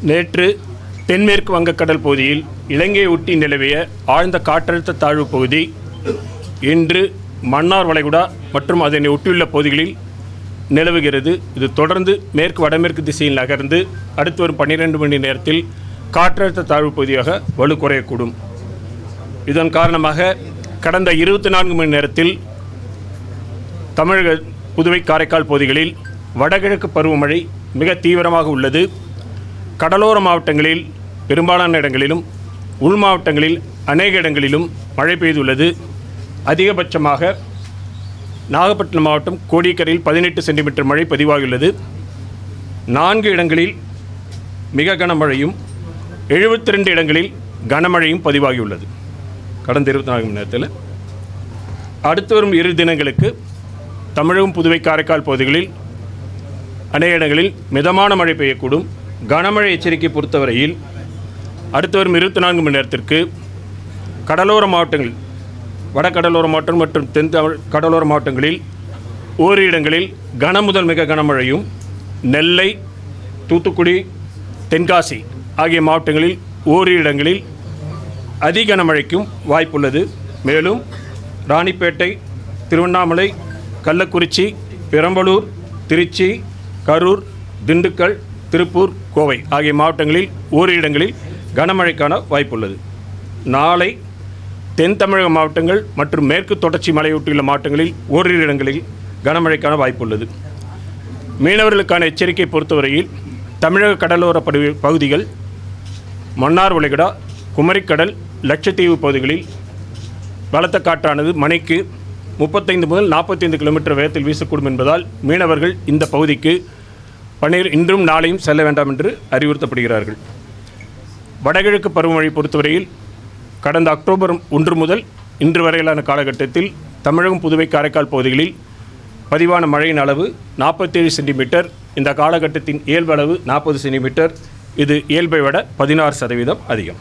நேற்று தென்மேற்கு வங்கக்கடல் பகுதியில் இலங்கையை ஒட்டி நிலவிய ஆழ்ந்த காற்றழுத்த தாழ்வு பகுதி இன்று மன்னார் வளைகுடா மற்றும் அதனை ஒட்டியுள்ள பகுதிகளில் நிலவுகிறது. இது தொடர்ந்து மேற்கு வடமேற்கு திசையில் நகர்ந்து அடுத்து வரும் 12 மணி நேரத்தில் காற்றழுத்த தாழ்வு பகுதியாக வலுக்குறையக்கூடும். இதன் காரணமாக கடந்த 24 மணி நேரத்தில் தமிழக புதுவை காரைக்கால் பகுதிகளில் வடகிழக்கு பருவமழை மிக தீவிரமாக உள்ளது. கடலோர மாவட்டங்களில் பெரும்பாலான இடங்களிலும் உள் மாவட்டங்களில் அநேக இடங்களிலும் மழை பெய்துள்ளது. அதிகபட்சமாக நாகப்பட்டினம் மாவட்டம் கோடியக்கரையில் 18 சென்டிமீட்டர் மழை பதிவாகியுள்ளது. 4 இடங்களில் மிக கனமழையும் 72 இடங்களில் கனமழையும் பதிவாகியுள்ளது கடந்த 24 மணி நேரத்தில். அடுத்து வரும் 2 தினங்களுக்கு தமிழகம் புதுவை காரைக்கால் பகுதிகளில் அநேக இடங்களில் மிதமான மழை பெய்யக்கூடும். கனமழை எச்சரிக்கை பொறுத்தவரையில் அடுத்து வரும் 24 மணி நேரத்திற்கு கடலோர மாவட்டங்கள் வடகடலோர மாவட்டம் மற்றும் தென் கடலோர மாவட்டங்களில் ஓரிரு இடங்களில் கனமுதல் மிக கனமழையும், நெல்லை, தூத்துக்குடி, தென்காசி ஆகிய மாவட்டங்களில் ஓரிரு இடங்களில் அதி கனமழைக்கும் வாய்ப்புள்ளது. மேலும் ராணிப்பேட்டை, திருவண்ணாமலை, கள்ளக்குறிச்சி, பெரம்பலூர், திருச்சி, கரூர், திண்டுக்கல், திருப்பூர், கோவை ஆகிய மாவட்டங்களில் ஓரிரு இடங்களில் கனமழைக்கான வாய்ப்புள்ளது. நாளை தென் தமிழக மாவட்டங்கள் மற்றும் மேற்கு தொடர்ச்சி மலையொட்டியுள்ள மாவட்டங்களில் ஓரிரு இடங்களில் கனமழைக்கான வாய்ப்புள்ளது. மீனவர்களுக்கான எச்சரிக்கை பொறுத்தவரையில் தமிழக கடலோர பகுதிகள், மன்னார் வளைகுடா, குமரிக்கடல், லட்சத்தீவு பகுதிகளில் பலத்த காற்றானது மணிக்கு 35 முதல் 45 கிலோமீட்டர் வேகத்தில் வீசக்கூடும் என்பதால் மீனவர்கள் இந்த பகுதிக்கு இன்றும் நாளையும் செல்ல வேண்டாம் என்று அறிவுறுத்தப்படுகிறார்கள். வடகிழக்கு பருவமழை பொறுத்தவரையில் கடந்த அக்டோபர் 1 முதல் இன்று வரையிலான காலகட்டத்தில் தமிழகம் புதுவை காரைக்கால் பகுதிகளில் பதிவான மழையின் அளவு 47 சென்டிமீட்டர். இந்த காலகட்டத்தின் இயல்பு அளவு 40 சென்டிமீட்டர். இது இயல்பை விட 16% அதிகம்.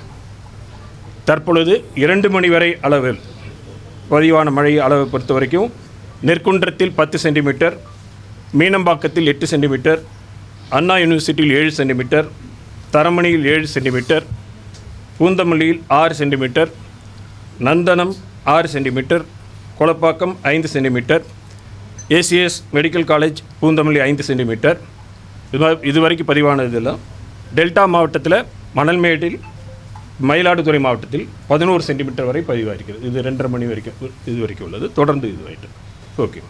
தற்பொழுது 2 மணி வரை அளவில் பதிவான மழை அளவை பொறுத்த வரைக்கும் நெற்குன்றத்தில் 10 சென்டிமீட்டர், மீனம்பாக்கத்தில் 8 சென்டிமீட்டர், அண்ணா யூனிவர்சிட்டியில் 7 சென்டிமீட்டர், தரமணியில் 7 சென்டிமீட்டர், பூந்தமல்லியில் 6 centimetre, Nandanam 6 centimetre, Kolappakkam 5 centimetre, ACS medical college Poonamallee 5 centimetre. இதுவரைக்கும் பதிவானதெல்லாம் டெல்டா மாவட்டத்தில் மணல்மேட்டில், மயிலாடுதுறை மாவட்டத்தில் 11 சென்டிமீட்டர் வரை பதிவாயிருக்கிறது. இது 2:30 மணி வரைக்கும் இது வரைக்கும் உள்ளது. தொடர்ந்து இதுவாயிட்டு ஓகே.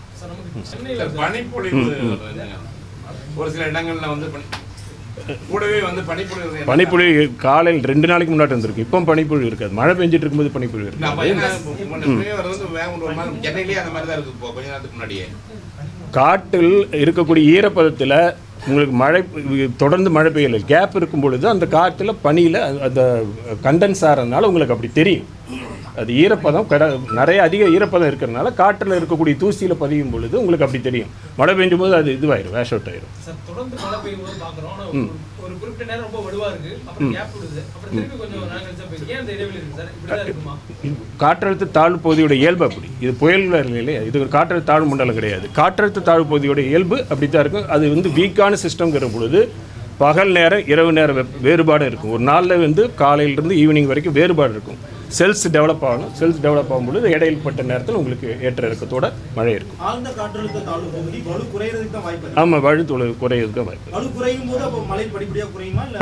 ஒரு சில இடங்களில் வந்து கூடவே வந்து பனிப்பொழிவு காலையில் 2 நாளைக்கு முன்னாடி இருந்திருக்கு. இப்போ பனிப்பொழிவு இருக்காது. மழை பெஞ்சிட்டு இருக்கும்போது பனிப்பொழிவு இருக்கு. காட்டில் இருக்கக்கூடிய ஈரப்பதத்தில் உங்களுக்கு மழை தொடர்ந்து மழை பெய்யலை, கேப் இருக்கும் பொழுது அந்த காற்றில் பனியில் அந்த கண்டென்ஸ் ஆகிறதுனால உங்களுக்கு அப்படி தெரியும். அது ஈரப்பதம் நிறைய அதிக ஈரப்பதம் இருக்கிறதுனால காற்றில் இருக்கக்கூடிய தூசியில் பதியும் பொழுது உங்களுக்கு அப்படி தெரியும். மழை பெய்யும் போது அது இதுவாயிரும், வேஷ் அவுட் ஆயிரும். காற்றழுத்த தாழ்வு பகுதியோட இயல்பு அப்படி. இது புயல் இல்லையா, இது ஒரு காற்றழுத்த தாழ்வு மண்டலம் கிடையாது. காற்றழுத்த தாழ்வு பகுதியோட இயல்பு அப்படித்தான் இருக்கும். அது வந்து வீக்கான சிஸ்டம்ங்கிற பொழுது பகல் நேரம் இரவு நேரம் வேறுபாடு இருக்கும். ஒரு நாளில் வந்து காலையிலிருந்து ஈவினிங் வரைக்கும் வேறுபாடு இருக்கும். செல்ஸ் டெவலப் ஆகணும். செல்ஸ் டெவலப் ஆகும்பொழுது இடையில்பட்ட நேரத்தில் உங்களுக்கு ஏற்ற இறக்கத்தோட மழை இருக்கும். ஆமாம், வலு குறையிறதுக்கு வாய்ப்பு.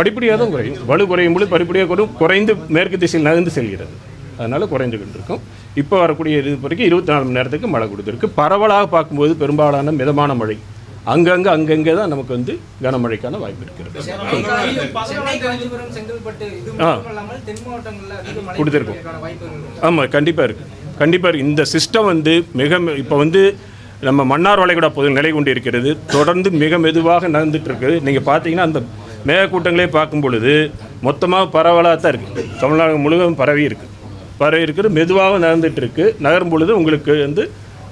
படிப்படியாக தான் குறையும். வலு குறையும் பொழுது படிப்படியாக குறைந்து மேற்கு திசையில் நகர்ந்து செல்கிறது. அதனால் குறைஞ்சுக்கிட்டு இருக்கும். இப்போ வரக்கூடிய இது வரைக்கும் 24 மணி நேரத்துக்கு மழை கொடுத்துருக்கு. பரவலாக பார்க்கும்போது பெரும்பாலான மிதமான மழை, அங்கங்கே தான் நமக்கு வந்து கனமழைக்கான வாய்ப்பு இருக்கிறது. கொடுத்துருக்கோம். ஆமாம், கண்டிப்பாக இருக்குது. இந்த சிஸ்டம் வந்து இப்போ வந்து நம்ம மன்னார் வளைகுடா பகுதியில் நிலை கொண்டு இருக்கிறது. தொடர்ந்து மிக மெதுவாக நகர்ந்துட்டு இருக்குது. நீங்கள் பார்த்தீங்கன்னா அந்த மேகக்கூட்டங்களே பார்க்கும் பொழுது மொத்தமாக பரவலாக தான் இருக்குது. தமிழ்நாடு முழுவதும் பரவி இருக்குது. மெதுவாக நகர்ந்துட்டு இருக்கு. நகரும் பொழுது உங்களுக்கு வந்து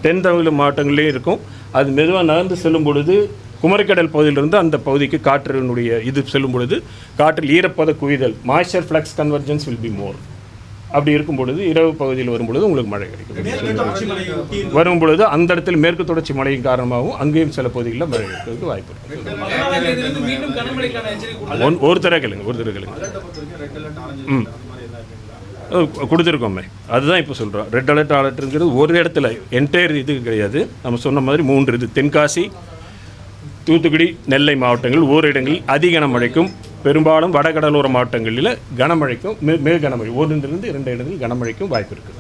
தென் தமிழ் மாவட்டங்கள்லேயும் இருக்கும். அது மெதுவாக நகர்ந்து செல்லும் பொழுது குமரிக்கடல் பகுதியிலிருந்து அந்த பகுதிக்கு காற்றினுடைய இது செல்லும் பொழுது காற்றில் ஈரப்பத குவிதல், moisture flux convergence will be more. அப்படி இருக்கும் பொழுது இரவு பகுதியில் வரும் பொழுது உங்களுக்கு மழை கிடைக்கும். வரும் பொழுது அந்த இடத்துல மேற்கு தொடர்ச்சி மழையின் காரணமாகவும் அங்கேயும் சில பகுதிகளில் மழை இருக்கிறதுக்கு வாய்ப்பு இருக்கு. ஒரு தடவை கேளுங்க. கொடுத்துருக்கோமே, அதுதான் இப்போ சொல்கிறோம். ரெட் அலர்ட் அலர்ட்ங்கிறது ஒரு இடத்துல என்டையர் இது கிடையாது. நம்ம சொன்ன மாதிரி 3 இது தென்காசி, தூத்துக்குடி, நெல்லை மாவட்டங்கள் ஓரிடங்களில் அதிக கனமழைக்கும், பெரும்பாலும் வடகடலோர மாவட்டங்களில் கனமழைக்கும், மிக கனமழை 1 to 2 இடங்களில் கனமழைக்கும் வாய்ப்பு இருக்குது.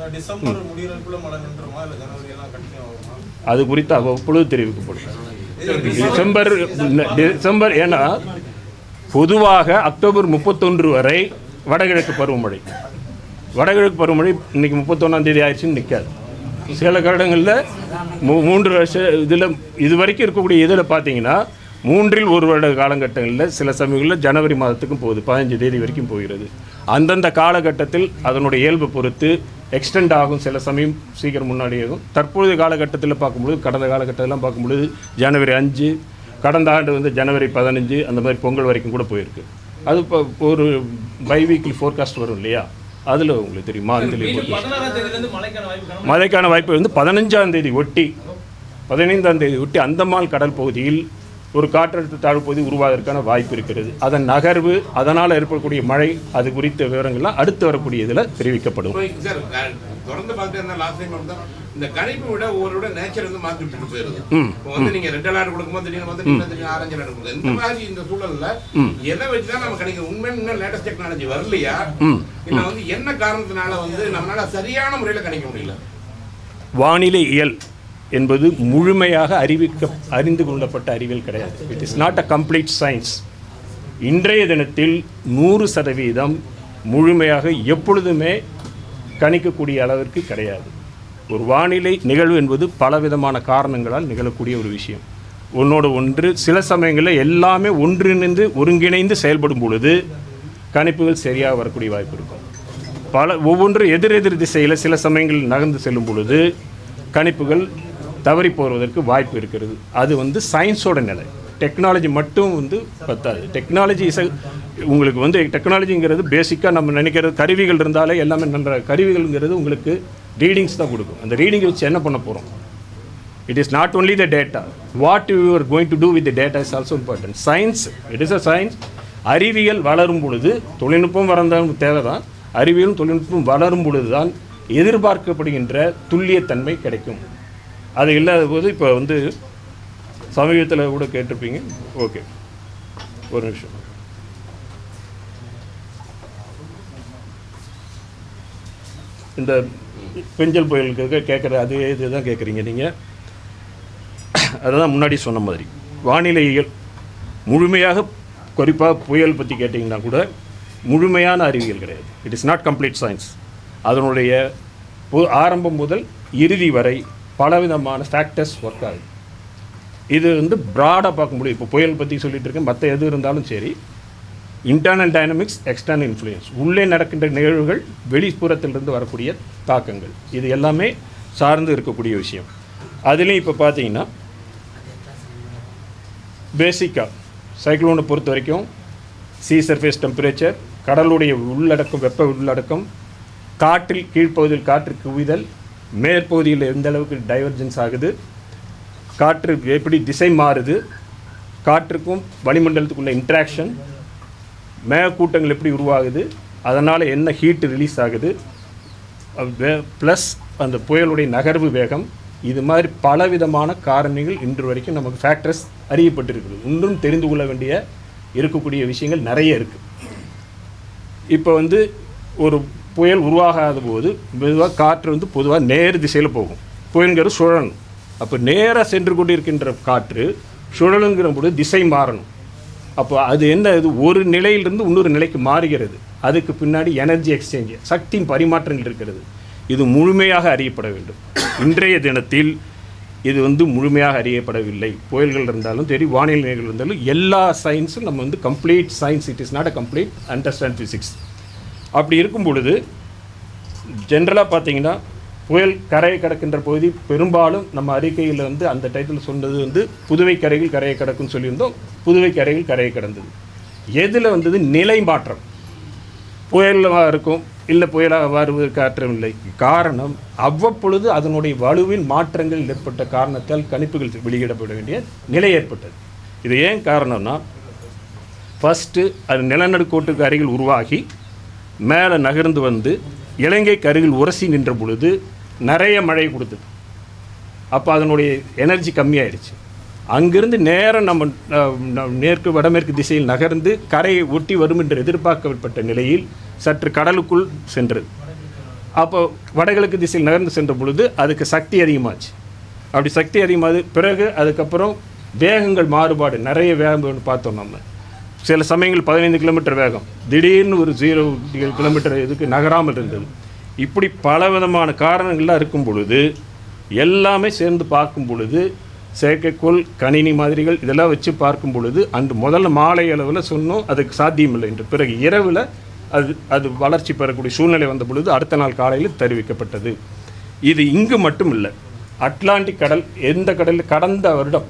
அது குறித்து அவ்வப்பொழுது தெரிவிக்கப்படும். டிசம்பர் ஏன்னா பொதுவாக அக்டோபர் 31 வரை வடகிழக்கு பருவமழை இன்னைக்கு 31 ஆயிடுச்சுன்னு நிற்காது. சில காலங்களில் 3 வருஷம் இதில் இது வரைக்கும் இருக்கக்கூடிய இதில் பார்த்தீங்கன்னா 3 வருட காலகட்டங்களில் சில சமயங்களில் ஜனவரி மாதத்துக்கும் போகுது, 15 தேதி வரைக்கும் போகிறது. அந்தந்த காலகட்டத்தில் அதனுடைய இயல்பு பொறுத்து எக்ஸ்டெண்ட் ஆகும், சில சமயம் சீக்கிரம் முன்னாடி ஆகும். தற்போதைய காலகட்டத்தில் பார்க்கும்பொழுது, கடந்த காலகட்டத்திலாம் பார்க்கும்பொழுது ஜனவரி 5, கடந்த ஆண்டு ஜனவரி 15 அந்த மாதிரி பொங்கல் வரைக்கும் கூட போயிருக்கு. அது இப்போ ஒரு பை வீக்லி ஃபோர்காஸ்ட் வரும் இல்லையா, அதில் உங்களுக்கு தெரியும் மந்த்லி மழைக்கான வாய்ப்பு 15ஆம் தேதி ஒட்டி 15ஆம் தேதி ஒட்டி அந்தமான் கடல் பகுதியில் ஒரு காற்றழுத்த தாழ்வு பகுதி உருவாவதற்கான வாய்ப்பு இருக்கிறது. அதன் நகர்வு, அதனால் ஏற்படக்கூடிய மழை, அது குறித்த விவரங்கள்லாம் அடுத்து வரக்கூடிய இதில் தெரிவிக்கப்படும். தொடர்ந்து பார்த்து இந்த கணிப்பு விட ஒவ்வொரு நேச்சர் மாற்றி விட்டுட்டு போயிருது. நீங்க ரெட் அலர்ட் கொடுக்கும்போது திடீர்னு ஆரஞ்சு அலர்ட் கொடுக்குது. இந்த மாதிரி இந்த சூழல்ல எதை வச்சுதான் நம்ம கணிக்க உண்மையான இன்னும் லேட்டஸ்ட் டெக்னாலஜி வரலையா, இல்ல என்ன காரணத்தினால நம்மளால சரியான முறையில கணிக்க முடியல? வானிலை இயல் என்பது முழுமையாக அறிந்து கொள்ளப்பட்ட அறிவியல் கிடையாது. It is not a complete science. இன்றைய தினத்தில் 100% முழுமையாக எப்பொழுதுமே கணிக்கக்கூடிய அளவிற்கு கிடையாது. ஒரு வானிலை நிகழ்வு என்பது பலவிதமான காரணங்களால் நிகழக்கூடிய ஒரு விஷயம். ஒன்றோடு ஒன்று சில சமயங்களில் எல்லாமே ஒருங்கிணைந்து செயல்படும் பொழுது கணிப்புகள் சரியாக வரக்கூடிய வாய்ப்பு இருக்கும். ஒவ்வொன்று எதிரெதிர் திசையில் சில சமயங்களில் நகர்ந்து செல்லும் பொழுது கணிப்புகள் தவறி போவதற்கு வாய்ப்பு இருக்கிறது. அது சயின்ஸோட நிலை. டெக்னாலஜி மட்டும் பத்தாது. டெக்னாலஜி உங்களுக்கு டெக்னாலஜிங்கிறது பேசிக்காக நம்ம நினைக்கிறது கருவிகள் இருந்தாலே எல்லாமே நன்ற கருவிகள்ங்கிறது உங்களுக்கு ரீடிங்ஸ் தான் கொடுக்கும். அந்த ரீடிங்கை வச்சு என்ன பண்ண போகிறோம்? It is not only the data, what you are going to do with the data is also important. Science, it is a science. அறிவியல் வளரும் பொழுது தொழில்நுட்பம் வரதான் தேவை தான். அறிவியலும் தொழில்நுட்பம் வளரும் பொழுது தான் எதிர்பார்க்கப்படுகின்ற துல்லியத்தன்மை கிடைக்கும். அது இல்லாத போது இப்போ சமீபத்தில் கூட கேட்டிருப்பீங்க. ஓகே, ஒரு நிமிஷம். இந்த பெஞ்சல் புயலுக்கு கேட்குற அதே இதுதான் கேட்குறீங்க நீங்கள். அதுதான் முன்னாடி சொன்ன மாதிரி வானிலையியல் முழுமையாக, குறிப்பாக புயல் பற்றி கேட்டிங்கன்னா கூட முழுமையான அறிவியல் கிடையாது. It is not complete science. அதனுடைய ஆரம்பம் முதல் இறுதி வரை பலவிதமான ஃபேக்டர்ஸ் ஒர்க் ஆகுது. இது ப்ராடாக பார்க்க முடியும். இப்போ புயல் பற்றி சொல்லிட்டு இருக்கேன், மற்ற எது இருந்தாலும் சரி, இன்டர்னல் டைனமிக்ஸ், எக்ஸ்டர்னல் இன்ஃப்ளூயன்ஸ், உள்ளே நடக்கின்ற நிகழ்வுகள், வெளிப்புறத்திலிருந்து வரக்கூடிய தாக்கங்கள், இது எல்லாமே சார்ந்து இருக்கக்கூடிய விஷயம். அதுலேயும் இப்போ பார்த்தீங்கன்னா பேசிக்காக சைக்ளோனை பொறுத்த வரைக்கும் சீ சர்ஃபேஸ் டெம்பரேச்சர், கடலுடைய உள்ளடக்கம், வெப்ப உள்ளடக்கம், காற்றில் கீழ்ப்பகுதியில் காற்று குவிதல், மேற்பகுதியில் எந்த அளவுக்கு டைவர்ஜென்ஸ் ஆகுது, காற்று எப்படி திசை மாறுது, காற்றுக்கும் வளிமண்டலத்துக்குள்ள இன்ட்ராக்ஷன், மேகக்கூட்டங்கள் எப்படி உருவாகுது, அதனால் என்ன ஹீட்டு ரிலீஸ் ஆகுது, ப்ளஸ் அந்த புயலுடைய நகர்வு வேகம், இது மாதிரி பலவிதமான காரணிகள் இன்று வரைக்கும் நமக்கு ஃபேக்டர்ஸ் அறியப்பட்டிருக்குது. இன்னும் தெரிந்து கொள்ள வேண்டிய இருக்கக்கூடிய விஷயங்கள் நிறைய இருக்குது. இப்போ ஒரு புயல் உருவாகாத போது மெதுவாக காற்று பொதுவாக நேர் திசையில் போகும். புயலுங்கிற சுழலும். அப்போ நேராக சென்று கொண்டு இருக்கின்ற காற்று சுழலுங்கிற போது திசை மாறணும். அப்போ அது என்ன, இது ஒரு நிலையிலிருந்து இன்னொரு நிலைக்கு மாறுகிறது. அதுக்கு பின்னாடி எனர்ஜி எக்ஸ்சேஞ்ச், சக்தியின் பரிமாற்றங்கள் இருக்கிறது. இது முழுமையாக அறியப்பட வேண்டும். இன்றைய தினத்தில் இது முழுமையாக அறியப்படவில்லை. புயல்கள் இருந்தாலும் சரி, வானிலைகள் இருந்தாலும் எல்லா சயின்ஸும் நம்ம complete science, it is not a complete understand physics. அப்படி இருக்கும் பொழுது ஜென்ரலாக பார்த்தீங்கன்னா புயல் கரையை கடக்கின்ற பகுதி பெரும்பாலும் நம்ம அறிக்கையில் அந்த டைட்டில் சொன்னது புதுவை கரையில் கரையை கடக்குன்னு சொல்லியிருந்தோம். புதுவை கரையில் கரையை கடந்தது. எதில் நிலை மாற்றம் புயலில் இருக்கும். இல்லை புயலாக வருவதற்கு ஆற்றமில்லை. காரணம் அவ்வப்பொழுது அதனுடைய வலுவில் மாற்றங்கள் ஏற்பட்ட காரணத்தால் கணிப்புகள் வெளியிடப்பட வேண்டிய நிலை ஏற்பட்டது. இது ஏன் காரணம்னா, ஃபஸ்ட்டு அது நிலநடுக்கோட்டுக்கு அருகில் உருவாகி மேலே நகர்ந்து வந்து இலங்கைக்கு அருகில் உரசி நின்ற பொழுது நிறைய மழை கொடுத்தது. அப்போ அதனுடைய எனர்ஜி கம்மியாயிடுச்சு. அங்கிருந்து நேரம் நம்ம மேற்கு வடமேற்கு திசையில் நகர்ந்து கரையை ஒட்டி வரும் என்று எதிர்பார்க்கப்பட்ட நிலையில் சற்று கடலுக்குள் சென்றது. அப்போ வடகிழக்கு திசையில் நகர்ந்து சென்ற பொழுது அதுக்கு சக்தி அதிகமாச்சு. அப்படி சக்தி அதிகமாகுது பிறகு அதுக்கப்புறம் வேகங்கள் மாறுபாடு நிறைய வேகம் பார்த்தோம். நம்ம சில சமயங்கள் 15 கிலோமீட்டர் வேகம், திடீர்னு ஒரு 0 கிலோமீட்டர் இதுக்கு நகராமல் இருந்தது. இப்படி பலவிதமான காரணங்கள்லாம் இருக்கும் பொழுது எல்லாமே சேர்ந்து பார்க்கும் பொழுது செயற்கைக்கோள் கணினி மாதிரிகள் இதெல்லாம் வச்சு பார்க்கும் பொழுது அன்று முதல்ல மாலை அளவில் சொன்னோம் அதுக்கு சாத்தியமில்லை என்று. பிறகு இரவில் அது வளர்ச்சி பெறக்கூடிய சூழ்நிலை வந்த பொழுது அடுத்த நாள் காலையில் தெரிவிக்கப்பட்டது. இது இங்கு மட்டும் இல்லை, அட்லாண்டிக் கடல் எந்த கடலில் கடந்த வருடம்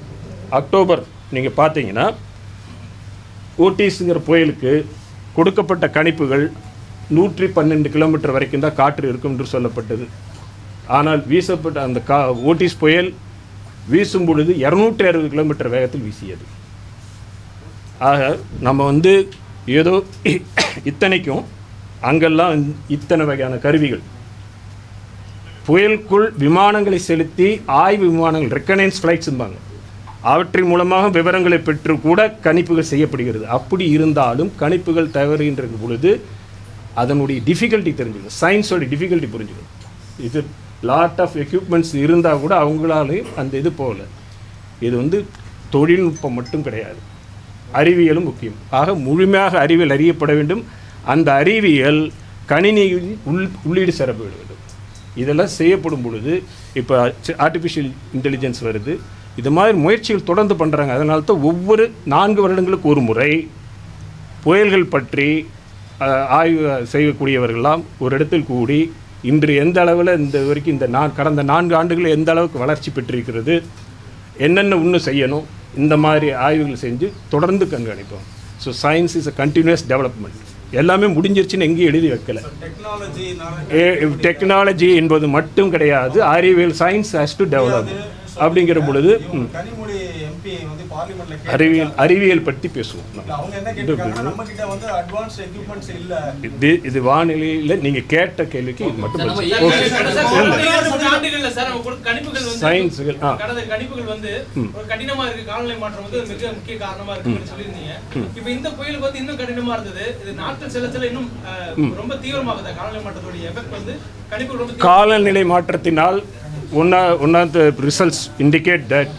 அக்டோபர் நீங்கள் பார்த்தீங்கன்னா ஓட்டிஸுங்கிற புயலுக்கு கொடுக்கப்பட்ட கணிப்புகள் 112 கிலோமீட்டர் வரைக்கும் தான் காற்று இருக்கும் என்று சொல்லப்பட்டது. ஆனால் வீசப்பட்ட அந்த ஓட்டிஸ் புயல் வீசும் பொழுது 260 கிலோமீட்டர் வேகத்தில் வீசியது. ஆக நம்ம ஏதோ இத்தனைக்கும் அங்கெல்லாம் இத்தனை வகையான கருவிகள் புயலுக்குள் விமானங்களை செலுத்தி ஆய்வு விமானங்கள் ரெக்கனைன்ஸ் ஃப்ளைட்ஸும்பாங்க, அவற்றின் மூலமாக விவரங்களை பெற்று கூட கணிப்புகள் செய்யப்படுகிறது. அப்படி இருந்தாலும் கணிப்புகள் தவறுகின்ற பொழுது அதனுடைய டிஃபிகல்ட்டி தெரிஞ்சுக்கணும், சயின்ஸோட டிஃபிகல்ட்டி புரிஞ்சுக்கணும். இது லாட் ஆஃப் எக்யூப்மெண்ட்ஸ் இருந்தால் கூட அவங்களாலே அந்த இது போகல. இது தொழில்நுட்பம் மட்டும் கிடையாது, அறிவியலும் முக்கியம். ஆக முழுமையாக அறிவியல் அறியப்பட வேண்டும். அந்த அறிவியல் கணினியில் உள்ளீடு சேரப்பட வேண்டும். இதெல்லாம் செய்யப்படும் பொழுது இப்போ ஆர்டிஃபிஷியல் இன்டெலிஜென்ஸ் வருது. இது மாதிரி முயற்சிகள் தொடர்ந்து பண்ணுறாங்க. அதனால தான் ஒவ்வொரு 4 வருடங்களுக்கு ஒரு முறை புயல்கள் பற்றி ஆய்வு செய்யக்கூடியவர்கள்லாம் ஒரு இடத்தில் கூடி இன்று எந்த அளவில் இந்த வரைக்கும் கடந்த 4 ஆண்டுகளில் எந்த அளவுக்கு வளர்ச்சி பெற்றிருக்கிறது, என்னென்ன இன்னும் செய்யணும், இந்த மாதிரி ஆய்வுகள் செஞ்சு தொடர்ந்து கண்காணிப்போம். So science is a continuous development. எல்லாமே முடிஞ்சிருச்சுன்னு எங்கேயும் எழுதி வைக்கல. டெக்னாலஜி என்பது மட்டும் கிடையாது, அறிவியல் சயின்ஸ் ஹேஸ் டு டெவலப். அப்படிங்கிற பொழுது அறிவியல் பற்றி பேசுவோம். இது வானிலையில் நீங்க கேட்ட கேள்விக்கு இது மட்டும் காலநிலை மாற்றத்தினால் one of the results indicate that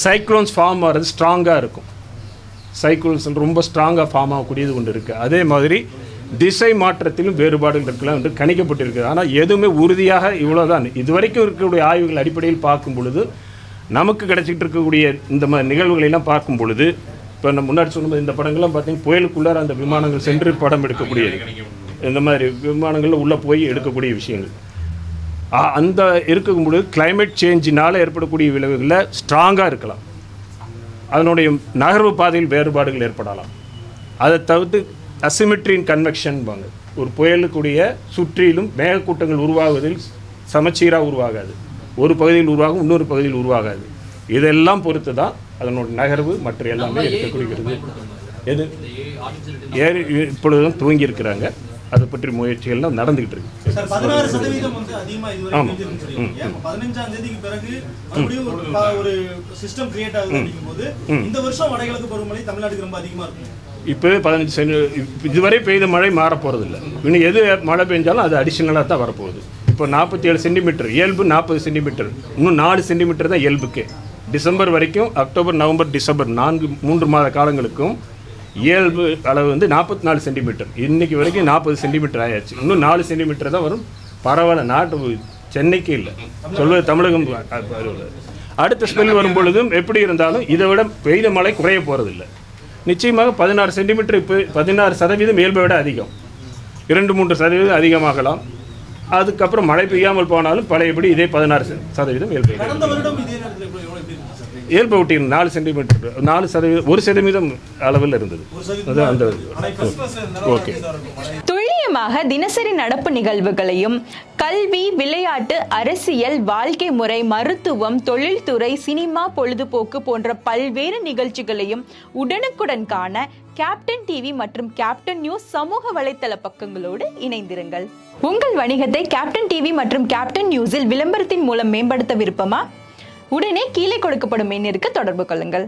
cyclones form ஆகிறது ஸ்ட்ராங்காக இருக்கும். சைக்ளோன்ஸ் ரொம்ப ஸ்ட்ராங்காக ஃபார்ம் ஆகக்கூடியது ஒன்று இருக்குது. அதே மாதிரி திசை மாற்றத்திலும் வேறுபாடுகள் இருக்கலாம் என்று கணிக்கப்பட்டிருக்கு. ஆனால் எதுவுமே உறுதியாக இவ்வளோதான் இதுவரைக்கும் இருக்கக்கூடிய ஆய்வுகள் அடிப்படையில் பார்க்கும் பொழுது நமக்கு கிடைச்சிட்டு இருக்கக்கூடிய இந்த மாதிரி நிகழ்வுகளெல்லாம் பார்க்கும் பொழுது இப்போ நம்ம முன்னாடி சொன்னது இந்த படங்கள்லாம் பார்த்தீங்கன்னா புயலுக்குள்ளார அந்த விமானங்கள் சென்று படம் எடுக்கக்கூடியது, இந்த மாதிரி விமானங்களில் உள்ளே போய் எடுக்கக்கூடிய விஷயங்கள் அந்த இருக்கும்போது கிளைமேட் சேஞ்சினால் ஏற்படக்கூடிய விளைவுகளில் ஸ்ட்ராங்காக இருக்கலாம். அதனுடைய நகர்வு பாதையில் வேறுபாடுகள் ஏற்படலாம். அதை தவிர்த்து அசிமெட்ரின் கன்வெக்ஷன்பாங்க, ஒரு புயலுக்குடைய சுற்றிலும் மேகக்கூட்டங்கள் உருவாகுவதில் சமச்சீராக உருவாகாது, ஒரு பகுதியில் உருவாகும் இன்னொரு பகுதியில் உருவாகாது. இதெல்லாம் பொறுத்து தான் அதனுடைய நகர்வு மற்ற எல்லாமே இருக்கக்கூடியது. எது இப்பொழுதுதான் துவங்கி இருக்கிறாங்க, அதை பற்றி முயற்சிகள்லாம் நடந்துகிட்டு இருக்கு. இப்போ 15 இதுவரை பெய்த மழை மாற போறதில்லை. இன்னும் எது மழை பெஞ்சாலும் அது அடிஷனலாக தான் வரப்போகுது. இப்போ 47 சென்டிமீட்டர், இயல்பு 40 சென்டிமீட்டர், இன்னும் 4 சென்டிமீட்டர் தான் இயல்புக்கே. டிசம்பர் வரைக்கும், அக்டோபர் நவம்பர் டிசம்பர் 3 மாத காலங்களுக்கும் இயல்பு அளவு 44 சென்டிமீட்டர். இன்றைக்கி வரைக்கும் 40 சென்டிமீட்டர் ஆயாச்சு. இன்னும் 4 சென்டிமீட்டர் தான் வரும். பரவாயில்ல, நாட்டு சென்னைக்கு இல்லை, சொல்வது தமிழகம். அடுத்த ஸ்பெல் வரும் பொழுதும் எப்படி இருந்தாலும் இதை விட பெய்த மழை குறைய போகிறதில்லை. நிச்சயமாக 16 சென்டிமீட்டர் இப்போ 16% இயல்பை விட அதிகம், 2-3% அதிகமாகலாம். அதுக்கப்புறம் மழை பெய்யாமல் போனாலும் பழையபடி இதே 16% இயல்பை ஒட்டி 4 சென்டிமீட்டர் 4% 1% அளவில் இருந்தது. அது அந்த ஓகே. முக்கியமாக தினசரி நடப்பு நிகழ்வுகளையும் கல்வி, விளையாட்டு, அரசியல், வாழ்க்கை முறை, மருத்துவம், தொழில்துறை, சினிமா, பொழுதுபோக்கு போன்ற பல்வேறு நிகழ்ச்சிகளையும் உடனுக்குடன் காண கேப்டன் டிவி மற்றும் கேப்டன் நியூஸ் சமூக வலைத்தள பக்கங்களோடு இணைந்திருங்கள். உங்கள் வணிகத்தை கேப்டன் டிவி மற்றும் கேப்டன் நியூஸில் விளம்பரத்தின் மூலம் மேம்படுத்த விருப்பமா? உடனே கீழே கொடுக்கப்படும் எண்ணிற்கு தொடர்பு கொள்ளுங்கள்.